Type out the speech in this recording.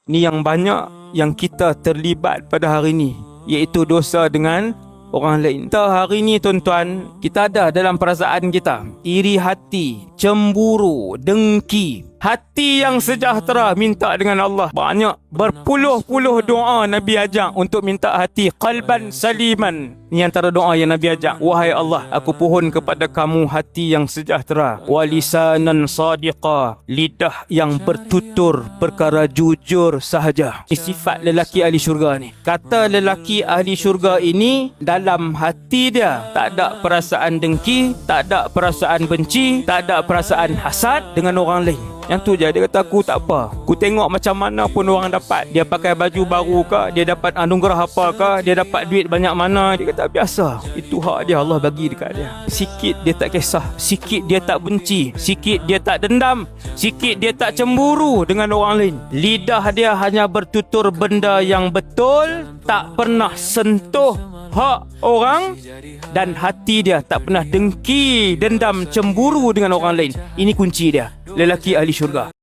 Ni yang banyak yang kita terlibat pada hari ni, iaitu dosa dengan orang lain. Kita hari ni tuan-tuan, kita ada dalam perasaan kita iri hati, cemburu, dengki. Hati yang sejahtera minta dengan Allah. Banyak berpuluh-puluh doa Nabi ajak untuk minta hati qalban saliman. Ini antara doa yang Nabi ajak. Wahai Allah, aku pohon kepada kamu hati yang sejahtera, walisanan sadiqa, lidah yang bertutur perkara jujur sahaja. Ini sifat lelaki ahli syurga ni. Kata lelaki ahli syurga ini, dalam hati dia tak ada perasaan dengki, tak ada perasaan benci, tak ada perasaan hasad dengan orang lain. Yang tu je, dia kata aku tak apa. Aku tengok macam mana pun orang dapat. Dia pakai baju baru ke, dia dapat anugerah apa ke, dia dapat duit banyak mana, dia kata biasa. Itu hak dia, Allah bagi dekat dia. Sikit dia tak kisah, sikit dia tak benci, sikit dia tak dendam, sikit dia tak cemburu dengan orang lain. Lidah dia hanya bertutur benda yang betul, tak pernah sentuh hak orang, dan hati dia tak pernah dengki, dendam, cemburu dengan orang lain. Ini kunci dia, lelaki ahli syurga.